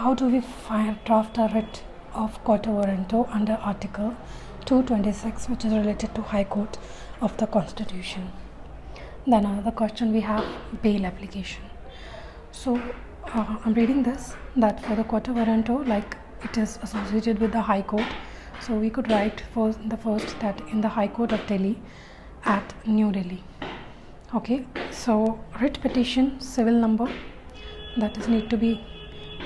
how do we draft a writ of quoto warranto under Article 226, which is related to High Court of the Constitution. Then another question we have, bail application. So I'm reading this, that for the quoto warranto, like it is associated with the High Court, so we could write for the first that in the High Court of Delhi at New Delhi. Okay, so writ petition civil number, that is need to be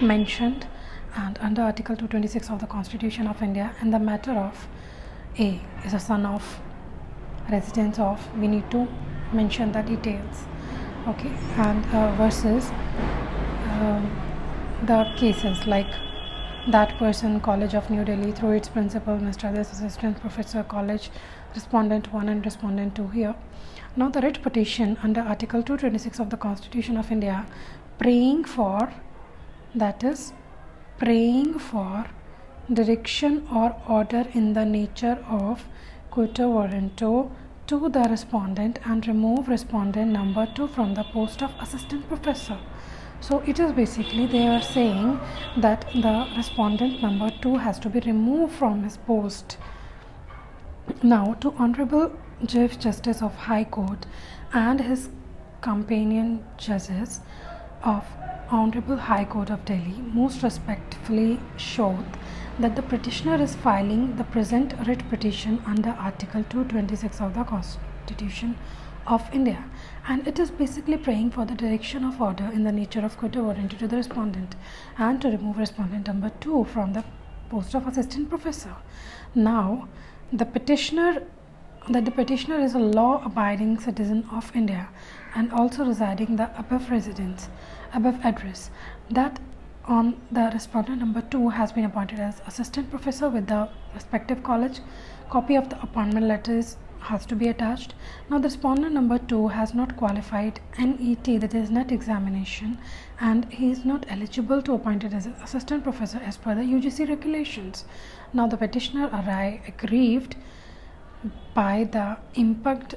mentioned, and under Article 226 of the Constitution of India, and the matter of A is a son of, residence of, we need to mention the details. Okay, and versus the cases like that person, College of New Delhi, through its principal, Mr. This Assistant Professor, College, Respondent 1 and Respondent 2 here. Now the writ petition under Article 226 of the Constitution of India, praying for, that is praying for direction or order in the nature of quoto warranto to the respondent and remove respondent number 2 from the post of assistant professor. So it is basically they are saying that the respondent number 2 has to be removed from his post. Now to Honorable Chief Justice of High Court and his companion judges of Honorable High Court of Delhi most respectfully showed that the petitioner is filing the present writ petition under Article 226 of the Constitution of India, and it is basically praying for the direction of order in the nature of quoto warranto to the respondent and to remove respondent number 2 from the post of assistant professor. Now the petitioner is a law-abiding citizen of India and also residing the above address, that on the respondent number 2 has been appointed as assistant professor with the respective college. Copy of the appointment letters has to be attached. Now the respondent number 2 has not qualified NET, that is net examination, and he is not eligible to appointed as an assistant professor as per the UGC regulations. Now the petitioner aggrieved by the impugned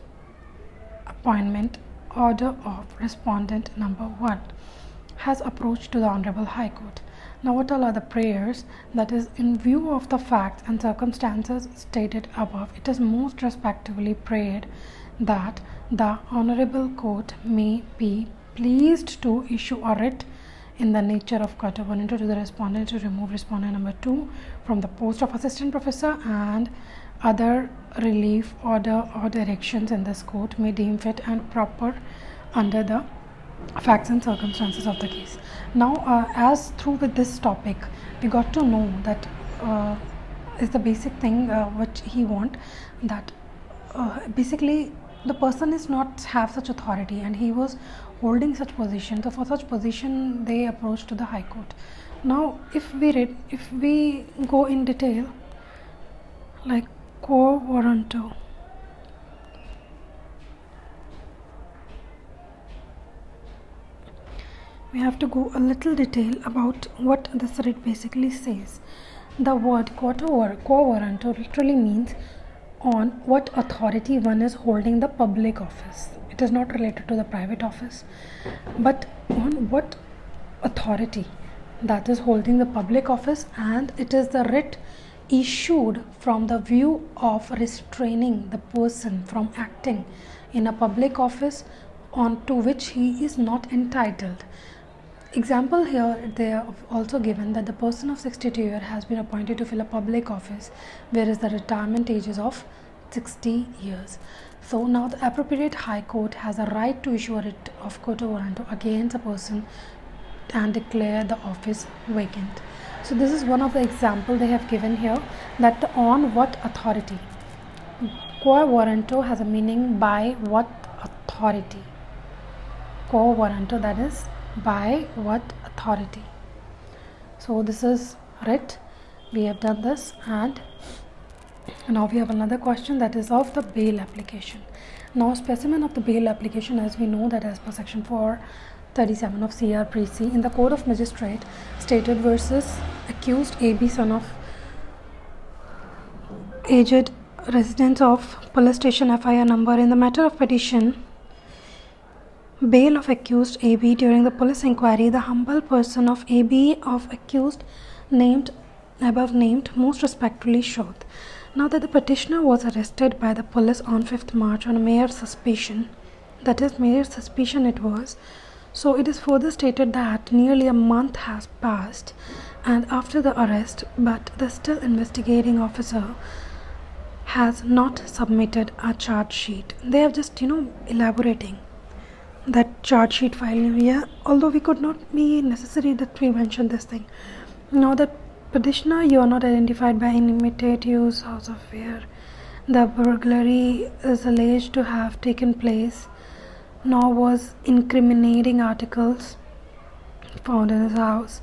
appointment order of respondent number 1 has approached to the Honorable High Court. Now what all are the prayers? That is, in view of the facts and circumstances stated above, it is most respectfully prayed that the Honorable Court may be pleased to issue a writ in the nature of quoto warranto to the respondent to remove respondent number 2 from the post of assistant professor, and other relief order or directions in this court may deem fit and proper under the facts and circumstances of the case. Now as through with this topic, we got to know that is the basic thing which he want, that basically the person is not have such authority and he was holding such position, so for such position they approached to the High Court. Now if we go in detail, like quo warranto, we have to go a little detail about what this writ basically says. The word quo warranto literally means on what authority one is holding the public office. It is not related to the private office, but on what authority that is holding the public office, and it is the writ issued from the view of restraining the person from acting in a public office on to which he is not entitled. Example here, they are also given that the person of 62 years has been appointed to fill a public office, whereas the retirement age is of 60 years. So now the appropriate High Court has a right to issue a writ of quoto warranto against a person and declare the office vacant. So this is one of the example they have given here, that on what authority. Quo warranto has a meaning by what authority. Quo warranto, that is by what authority. So this is writ, we have done this, and now we have another question, that is of the bail application. Now specimen of the bail application, as we know that as per section 437 of CR Pre-C in the Code of Magistrate stated, versus accused AB son of aged residents of police station, FIR number in the matter of petition Bail of accused AB. During the police inquiry, the humble person of AB of accused above named most respectfully showed. Now that the petitioner was arrested by the police on 5th March on a mere suspicion, that is mere suspicion it was, so it is further stated that nearly a month has passed and after the arrest, but the still investigating officer has not submitted a charge sheet. They have just elaborating that charge sheet file here, although we could not be necessary that we mention this thing. Now the petitioner, you are not identified by imitative house affair. The burglary is alleged to have taken place, nor was incriminating articles found in his house.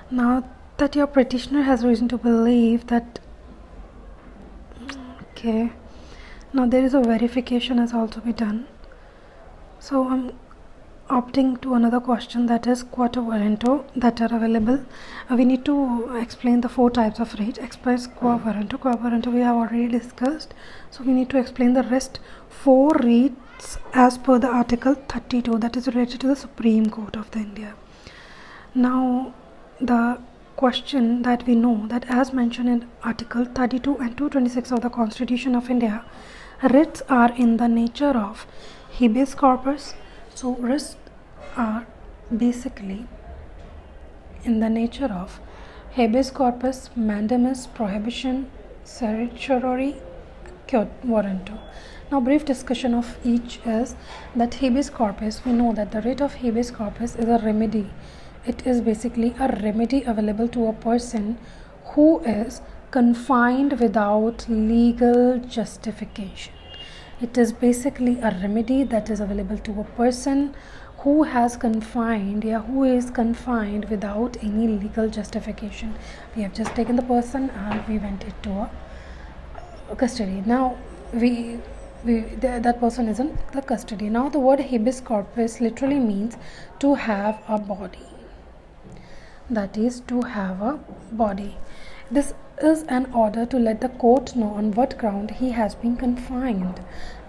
Now that your petitioner has reason to believe that, okay, now there is a verification has also been done. So I'm opting to another question, that is quota warranto that are available. We need to explain the 4 types of writ: express, quo warranto. Quo warranto we have already discussed, so we need to explain the rest 4 writs as per the article 32, that is related to the Supreme Court of the India. Now the question that we know that as mentioned in article 32 and 226 of the Constitution of India, writs are in the nature of habeas corpus. So writs are basically in the nature of habeas corpus, mandamus, prohibition, certiorari, quo warranto. Now brief discussion of each is that habeas corpus, we know that the writ of habeas corpus is a remedy. It is basically a remedy available to a person who is confined without legal justification. It is basically a remedy that is available to a person who is confined without any legal justification. We have just taken the person and we went into a custody. Now that person is in the custody. Now the word habeas corpus literally means to have a body. That is, to have a body. This is an order to let the court know on what ground he has been confined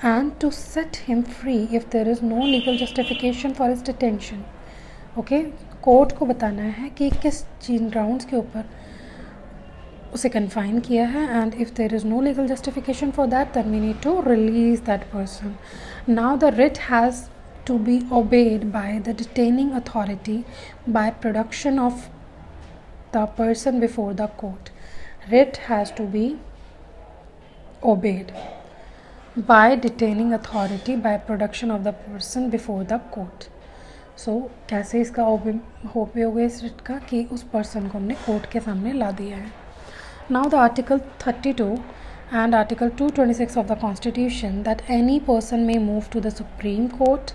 and to set him free if there is no legal justification for his detention. Okay, court को बताना है कि किस grounds के ऊपर उसे confine किया है, and if there is no legal justification for that, then we need to release that person. Now the writ has to be obeyed by the detaining authority by production of the person before the court. Writ has to be obeyed by detaining authority by production of the person before the court. So कैसे इसका उपयोग होगा इस writ का कि उस person को हमने कोर्ट के सामने ला दिया है. Now the article 32 and article 226 of the Constitution, that any person may move to the Supreme Court.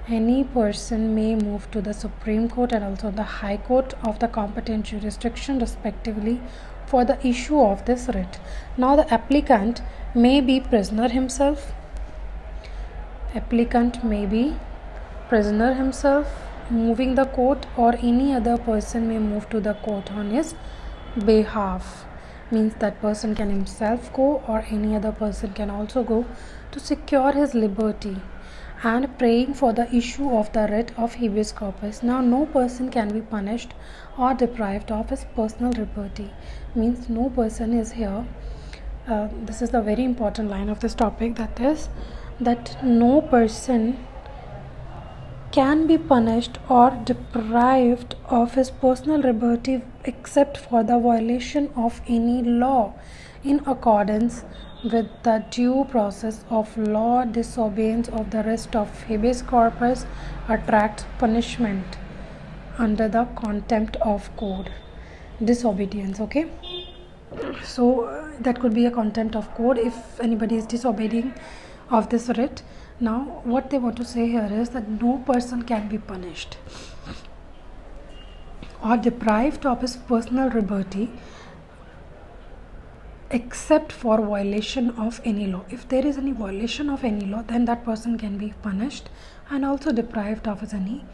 Any person may move to the Supreme Court and also the High Court of the competent jurisdiction respectively for the issue of this writ. Now the applicant may be prisoner himself. Applicant may be prisoner himself moving the court, or any other person may move to the court on his behalf. Means that person can himself go or any other person can also go to secure his liberty and praying for the issue of the writ of habeas corpus. Now no person can be punished or deprived of his personal liberty. Means no person is here. This is the very important line of this topic, that is that no person can be punished or deprived of his personal liberty except for the violation of any law in accordance with the due process of law. Disobedience of the rest of habeas corpus attracts punishment under the contempt of court. Disobedience, okay, so that could be a contempt of court if anybody is disobeying of this writ. Now what they want to say here is that no person can be punished or deprived of his personal liberty except for violation of any law. If there is any violation of any law, then that person can be punished and also deprived of his any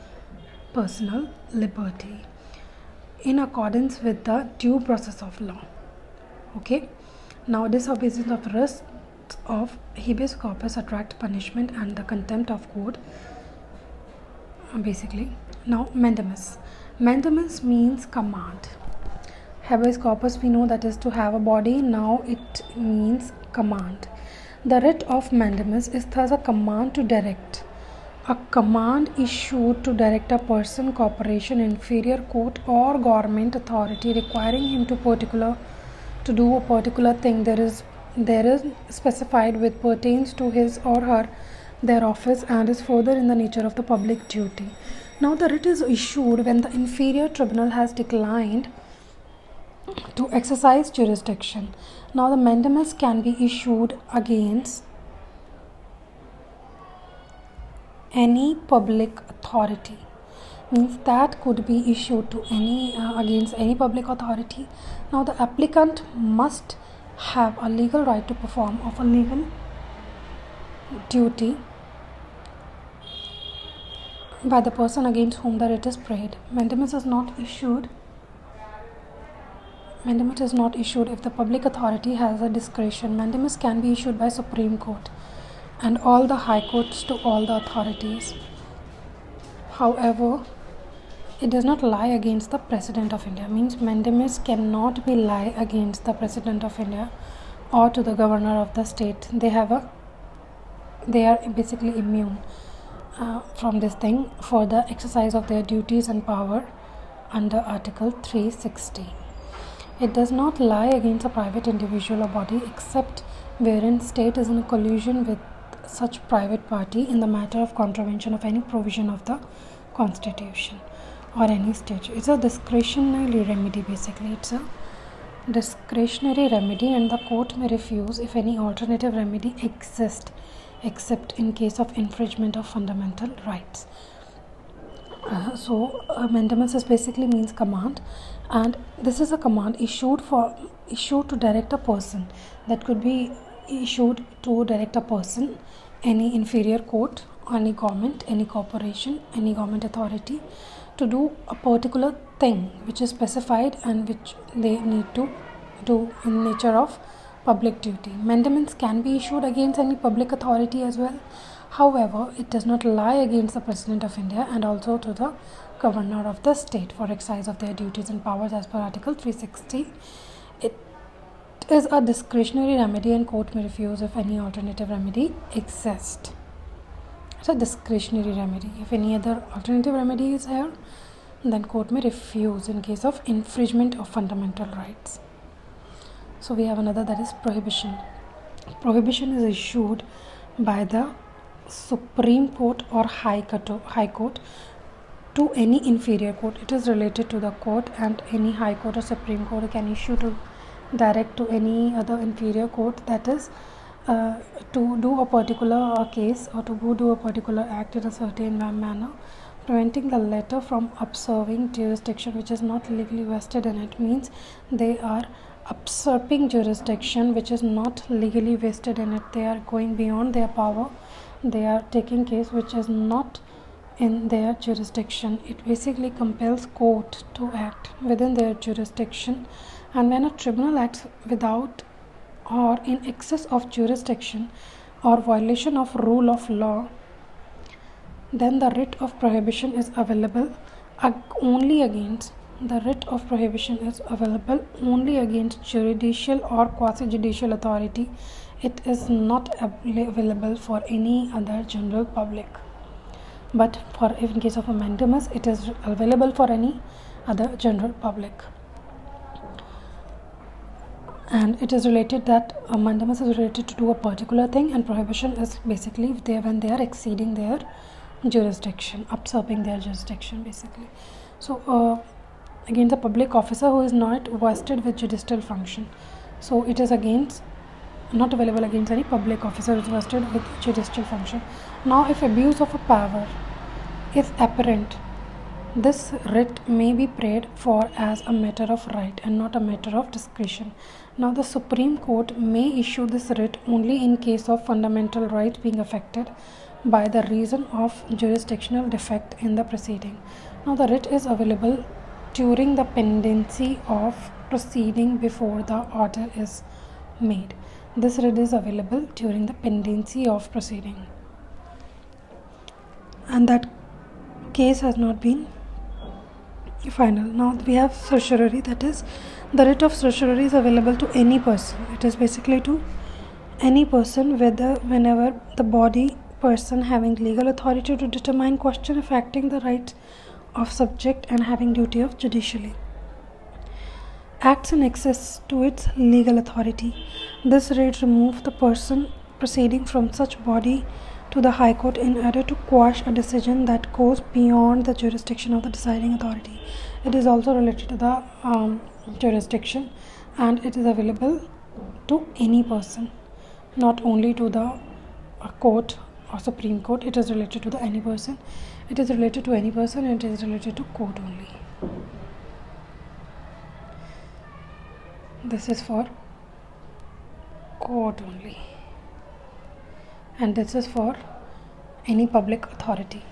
personal liberty in accordance with the due process of law. Okay, now disobedience of the rest of habeas corpus attract punishment and the contempt of court basically. Now mandamus. Mandamus means command. Habeas corpus, we know that is to have a body. Now it means command. The writ of mandamus is thus a command to direct. A command issued to direct a person, corporation, inferior court or government authority requiring him to do a particular thing there is specified with pertains to his or her their office and is further in the nature of the public duty. Now the writ is issued when the inferior tribunal has declined to exercise jurisdiction. Now the mandamus can be issued against any public authority, means that could be issued to any against any public authority. Now the applicant must have a legal right to perform of a legal duty by the person against whom the writ is prayed. Mandamus is not issued if the public authority has a discretion. Mandamus can be issued by Supreme Court and all the high courts to all the authorities. However, it does not lie against the President of India, means mandamus cannot be lie against the President of India or to the governor of the state. They are basically immune from this thing for the exercise of their duties and power under Article 360. It does not lie against a private individual or body except wherein state is in collusion with such private party in the matter of contravention of any provision of the constitution or any statute. It's a discretionary remedy, basically. It's a discretionary remedy and the court may refuse if any alternative remedy exists except in case of infringement of fundamental rights. So mandamus is basically means command, and this is a command issued to direct a person. That could be issued to direct a person, any inferior court, any government, any corporation, any government authority to do a particular thing which is specified and which they need to do in nature of public duty. Mandamus can be issued against any public authority as well. However, it does not lie against the President of India and also to the governor of the state for exercise of their duties and powers as per Article 360. It is a discretionary remedy and court may refuse if any alternative remedy exists. It's a discretionary remedy. If any other alternative remedy is here, then court may refuse in case of infringement of fundamental rights. So we have another, that is prohibition. Prohibition is issued by the Supreme Court or High Court to any inferior court. It is related to the court, and any High Court or Supreme Court can issue to direct to any other inferior court, that is to do a particular case or to do a particular act in a certain manner, preventing the latter from observing jurisdiction which is not legally vested in it. Means they are usurping jurisdiction which is not legally vested in it. They are going beyond their power. They are taking case which is not in their jurisdiction. It basically compels court to act within their jurisdiction, and when a tribunal acts without or in excess of jurisdiction or violation of rule of law, then the writ of prohibition is available only against judicial or quasi-judicial authority. It is not available for any other general public. But in case of a mandamus, it is available for any other general public. And it is related that a mandamus is related to do a particular thing, and prohibition is basically when they are exceeding their jurisdiction, usurping their jurisdiction basically. So against a public officer who is not vested with judicial function. So it is not available against any public officer who is vested with judicial function. Now if abuse of a power is apparent, this writ may be prayed for as a matter of right and not a matter of discretion. Now the Supreme Court may issue this writ only in case of fundamental rights being affected by the reason of jurisdictional defect in the proceeding. Now the writ is available during the pendency of proceeding before the order is made. This writ is available during the pendency of proceeding, and that case has not been final. Now we have certiorari, that is, the writ of certiorari is available to any person. It is basically to any person, whenever the body person having legal authority to determine question affecting the right of subject and having duty of judicially acts in excess to its legal authority. This writ removes the person proceeding from such body to the High Court in order to quash a decision that goes beyond the jurisdiction of the deciding authority. It is also related to the jurisdiction, and it is available to any person, not only to the court or Supreme Court. It is related to any person. It is related to any person, and it is related to court only. This is for court only, and this is for any public authority.